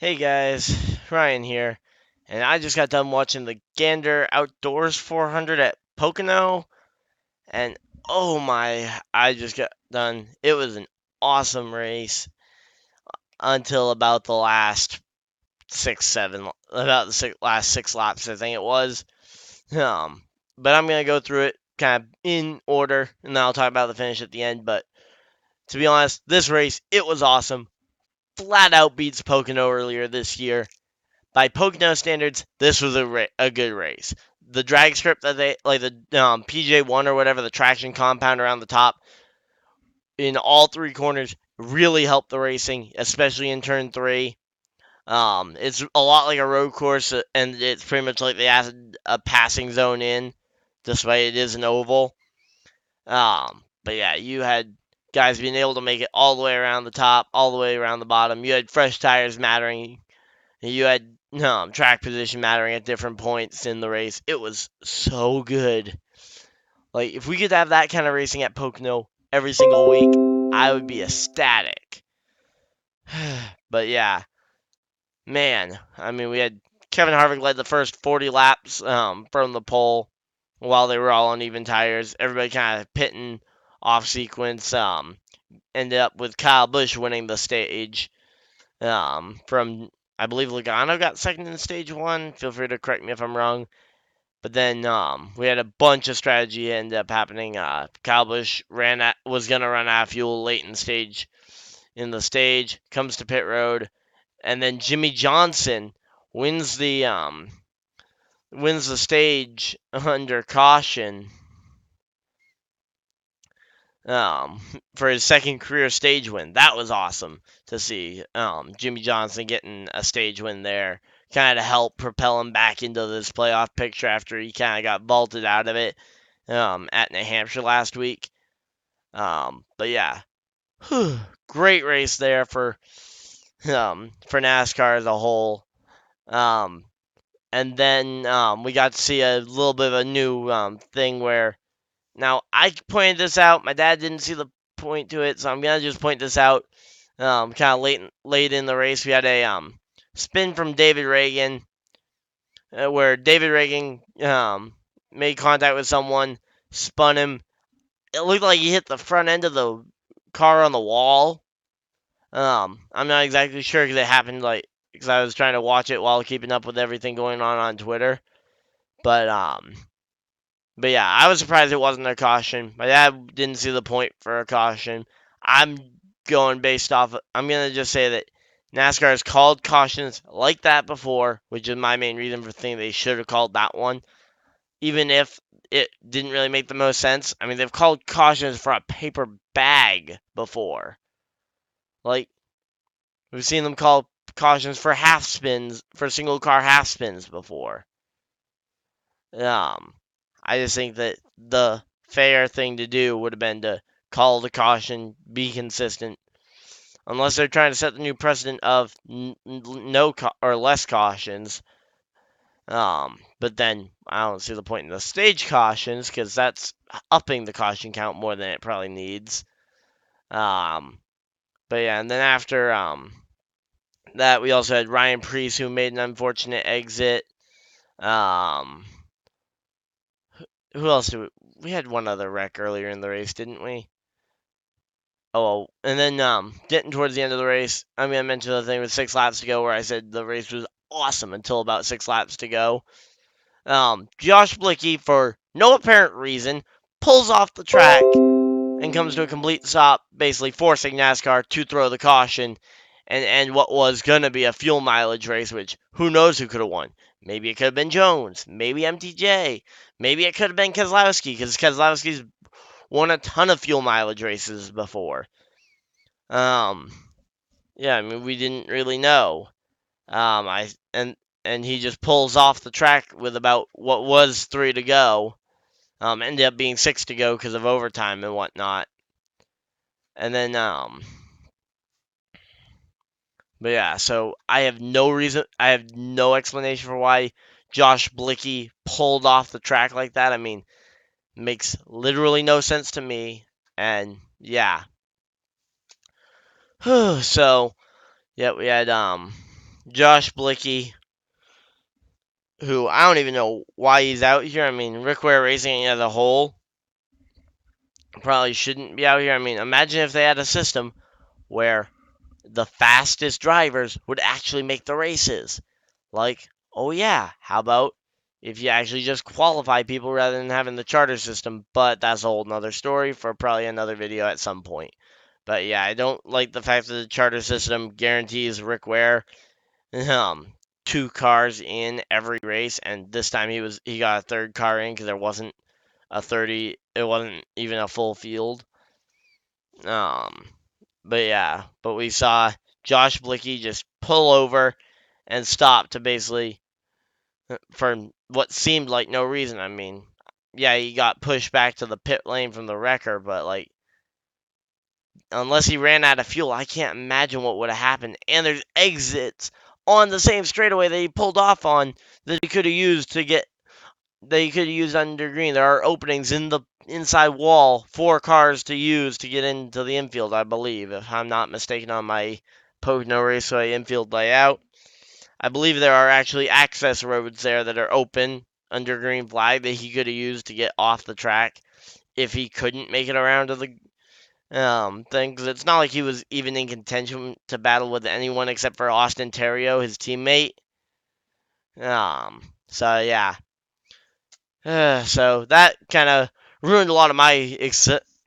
Hey guys, Ryan here, and I just got done watching the Gander Outdoors 400 at Pocono, and oh my, I just got done. It was an awesome race until about the last last 6 laps, I think it was. Um, but I'm gonna go through it kind of in order, and then I'll talk about the finish at the end. But to be honest, this race, it was awesome. Flat out beats Pocono earlier this year. By Pocono standards, this was a good race. The drag strip that they like the PJ1 or whatever, the traction compound around the top in all three corners really helped the racing, especially in turn three. It's a lot like a road course, and it's pretty much like they added a passing zone in, despite it is an oval. But yeah, you had guys being able to make it all the way around the top, all the way around the bottom. You had fresh tires mattering. You had track position mattering at different points in the race. It was so good. Like, if we could have that kind of racing at Pocono every single week, I would be ecstatic. But yeah, man, I mean, we had Kevin Harvick led the first 40 laps from the pole while they were all on even tires. Everybody kind of pitting off sequence. Ended up with Kyle Busch winning the stage. From I believe Logano got second in stage one. Feel free to correct me if I'm wrong. But then we had a bunch of strategy end up happening. Kyle Busch was gonna run out of fuel late in the stage, comes to pit road, and then Jimmy Johnson wins the um wins the stage under caution um, for his second career stage win. That was awesome to see. Jimmy Johnson getting a stage win there kind of helped propel him back into this playoff picture after he kind of got vaulted out of it at New Hampshire last week. But yeah, great race there for NASCAR as a whole. Um, and then we got to see a little bit of a new thing where now, I pointed this out. My dad didn't see the point to it, so I'm gonna just point this out. Kind of late in the race, we had a spin from David Reagan, where David Reagan made contact with someone, spun him. It looked like he hit the front end of the car on the wall. I'm not exactly sure because it happened because I was trying to watch it while keeping up with everything going on Twitter. But But yeah, I was surprised it wasn't a caution. My dad didn't see the point for a caution. I'm going based off. I'm gonna just say that NASCAR has called cautions like that before, which is my main reason for thinking they should have called that one, even if it didn't really make the most sense. I mean, they've called cautions for a paper bag before. Like we've seen them call cautions for half spins for single car half spins before. Um, I just think that the fair thing to do would have been to call the caution, be consistent, unless they're trying to set the new precedent of no or less cautions. But then I don't see the point in the stage cautions because that's upping the caution count more than it probably needs. Um, but yeah, and then after that, we also had Ryan Preece who made an unfortunate exit. Um, who else did we had one other wreck earlier in the race, didn't we? Oh, and then getting towards the end of the race, I'm gonna mention the thing with 6 laps to go where I said the race was awesome until about 6 laps to go. Josh Blicky, for no apparent reason, pulls off the track and comes to a complete stop, basically forcing NASCAR to throw the caution and end what was gonna be a fuel mileage race, which who knows who could have won. Maybe it could have been Jones, maybe MTJ, maybe it could have been Keselowski, because Keselowski's won a ton of fuel mileage races before. Um, yeah, I mean we didn't really know. I and he just pulls off the track with about what was 3 to go. Ended up being 6 to go because of overtime and whatnot. And then but yeah, so I have no explanation for why Josh Blicky pulled off the track like that. I mean, makes literally no sense to me. And yeah, so yeah, we had Josh Blicky, who I don't even know why he's out here. I mean, Rick Ware Racing as a whole probably shouldn't be out here. I mean, imagine if they had a system where the fastest drivers would actually make the races. Like, oh yeah, how about if you actually just qualify people rather than having the charter system? But that's a whole nother story for probably another video at some point. But yeah, I don't like the fact that the charter system guarantees Rick Ware um, two cars in every race, and this time he got a third car in because there wasn't a 30. It wasn't even a full field. Um, but yeah, but we saw Josh Blicky just pull over and stop to basically for what seemed like no reason. I mean, yeah, he got pushed back to the pit lane from the wrecker, but like unless he ran out of fuel, I can't imagine what would have happened. And there's exits on the same straightaway that he pulled off on that he could have used to get that he could have used under green. There are openings in the inside wall for cars to use to get into the infield, I believe, if I'm not mistaken on my Pocono Raceway infield layout. I believe there are actually access roads there that are open under green flag that he could have used to get off the track if he couldn't make it around to the thing. Because it's not like he was even in contention to battle with anyone except for Austin Terrio, his teammate. So yeah, so that kind of ruined a lot of my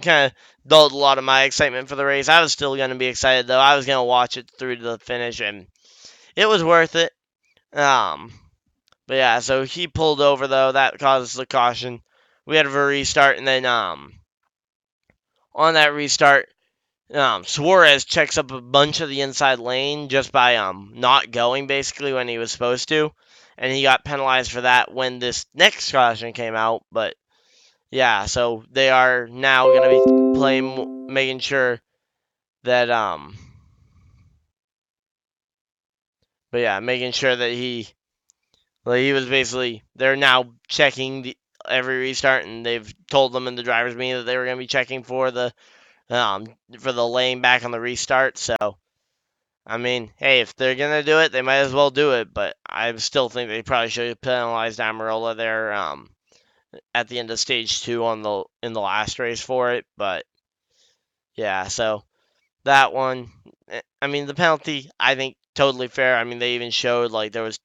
kind of dulled a lot of my excitement for the race. I was still gonna be excited though. I was gonna watch it through to the finish, and it was worth it. Um, but yeah, so he pulled over though. That caused the caution. We had a restart, and then on that restart, Suarez checks up a bunch of the inside lane just by not going basically when he was supposed to, and he got penalized for that when this next caution came out. But yeah, so they are now going to be making sure that but yeah, making sure that he was basically they're now checking every restart, and they've told them in the drivers meeting that they were going to be checking um for the lane back on the restart. So I mean, hey, if they're gonna do it, they might as well do it. But I still think they probably should have penalized Amarola there at the end of stage two in the last race for it. But yeah, so that one, I mean, the penalty, I think totally fair. I mean, they even showed like there was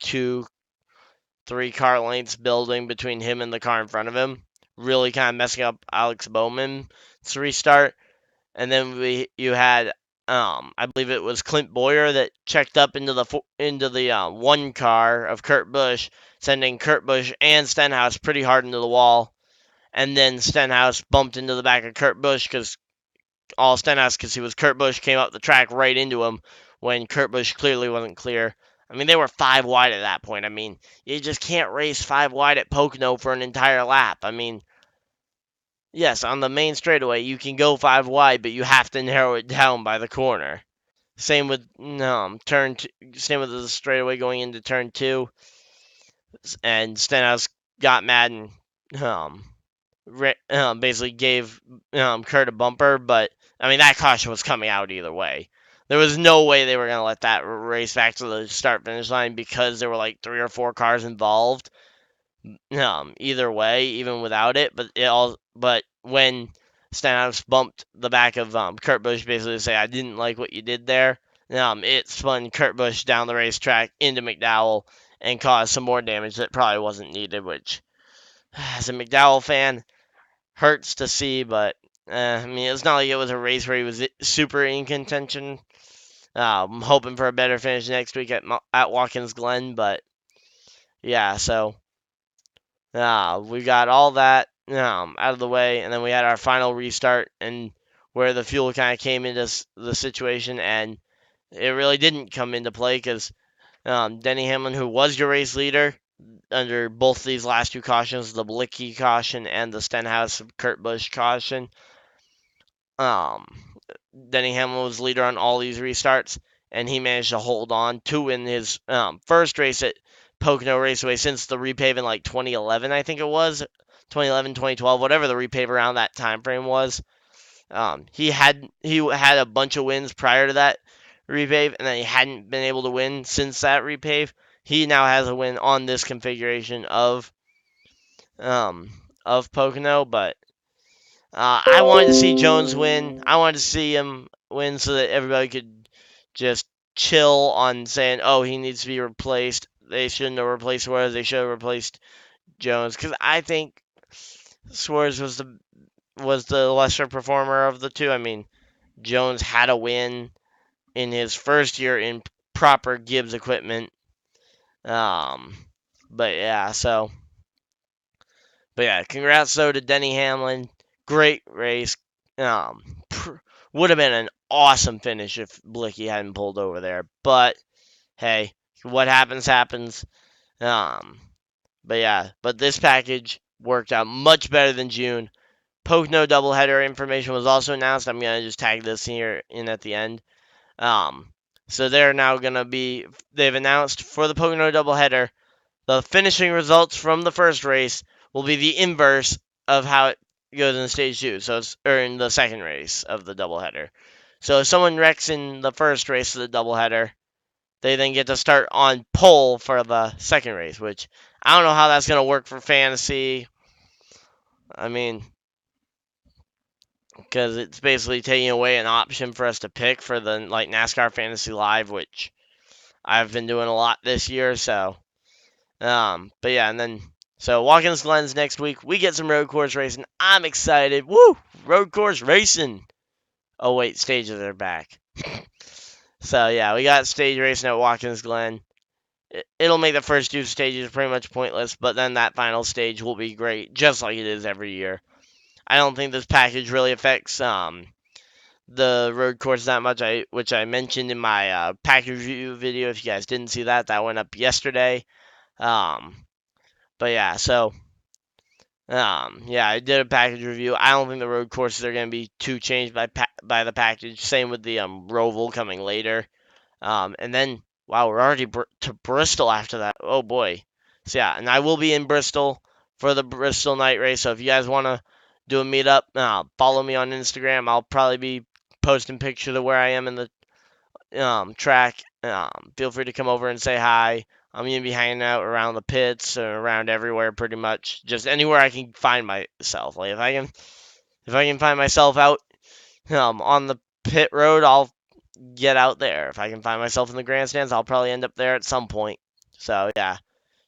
three car lengths building between him and the car in front of him, really kind of messing up Alex Bowman's restart. And then you had I believe it was Clint Boyer that checked up into the one car of Kurt Busch, sending Kurt Busch and Stenhouse pretty hard into the wall. And then Stenhouse bumped into the back of Kurt Busch because he was Kurt Busch came up the track right into him when Kurt Busch clearly wasn't clear. I mean, they were five wide at that point. I mean, you just can't race five wide at Pocono for an entire lap. I mean, yes, on the main straightaway you can go five wide, but you have to narrow it down by the corner. Same with same with the straightaway going into turn two, and Stenhouse got mad and um, basically gave Kurt a bumper. But I mean that caution was coming out either way. There was no way they were gonna let that race back to the start finish line because there were like three or four cars involved. Either way, even without it. But when Stenhouse bumped the back of Kurt Busch basically to say I didn't like what you did there. It spun Kurt Busch down the racetrack into McDowell and caused some more damage that probably wasn't needed, which as a McDowell fan hurts to see. But I mean, it's not like it was a race where he was super in contention. I'm hoping for a better finish next week at Watkins Glen, but yeah, so we got all that out of the way, and then we had our final restart, and where the fuel kind of came into the situation, and it really didn't come into play because Denny Hamlin, who was your race leader under both these last two cautions, the Blicky caution and the Stenhouse Kurt Busch caution, um, Denny Hamlin was leader on all these restarts, and he managed to hold on to win his first race at Pocono Raceway since the repave in like 2011, I think it was 2011, 2012, whatever the repave around that time frame was. He had a bunch of wins prior to that repave, and then he hadn't been able to win since that repave. He now has a win on this configuration um of Pocono, but I wanted to see Jones win. I wanted to see him win so that everybody could just chill on saying, "Oh, he needs to be replaced." They shouldn't have replaced Suarez. They should have replaced Jones because I think Suarez was the lesser performer of the two. I mean, Jones had a win in his first year in proper Gibbs equipment. Um, but yeah, so but yeah, congrats though to Denny Hamlin. Great race. Um, would have been an awesome finish if Blicky hadn't pulled over there. But hey, what happens happens. Um, but yeah, but this package worked out much better than June. Pocono doubleheader information was also announced. I'm gonna just tag this here in at the end. Um, so they're now gonna be. They've announced for the Pocono doubleheader the finishing results from the first race will be the inverse of how it goes in stage two. So it's or in the second race of the doubleheader. So if someone wrecks in the first race of the doubleheader, they then get to start on pole for the second race, which I don't know how that's gonna work for fantasy. I mean, because it's basically taking away an option for us to pick for the like NASCAR Fantasy Live, which I've been doing a lot this year. So but yeah, and then so Watkins Glen's next week. We get some road course racing. I'm excited. Woo! Road course racing. Oh wait, stages are back. So yeah, we got stage racing at Watkins Glen. It'll make the first two stages pretty much pointless, but then that final stage will be great, just like it is every year. I don't think this package really affects the road course that much. Which I mentioned in my package review video. If you guys didn't see that, that went up yesterday. Um, but yeah, so yeah, I did a package review. I don't think the road courses are going to be too changed by the package. Same with the Roval coming later. And then wow, we're already to Bristol after that. Oh boy. So yeah, and I will be in Bristol for the Bristol night race. So if you guys want to do a meetup, follow me on Instagram. I'll probably be posting pictures of where I am in the track. Feel free to come over and say hi. I'm gonna be hanging out around the pits or around everywhere, pretty much, just anywhere I can find myself. Like if I can find myself out on the pit road, I'll get out there. If I can find myself in the grandstands, I'll probably end up there at some point. So yeah,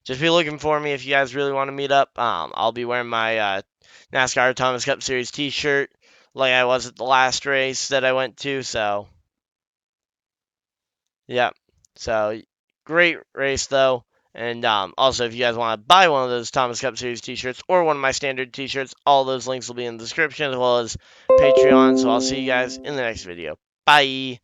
just be looking for me if you guys really want to meet up. I'll be wearing my NASCAR Thomas Cup Series T-shirt like I was at the last race that I went to. So yeah. So great race though. And also, if you guys want to buy one of those Thomas Cup Series t-shirts or one of my standard t-shirts, all those links will be in the description as well as Patreon. So I'll see you guys in the next video. Bye.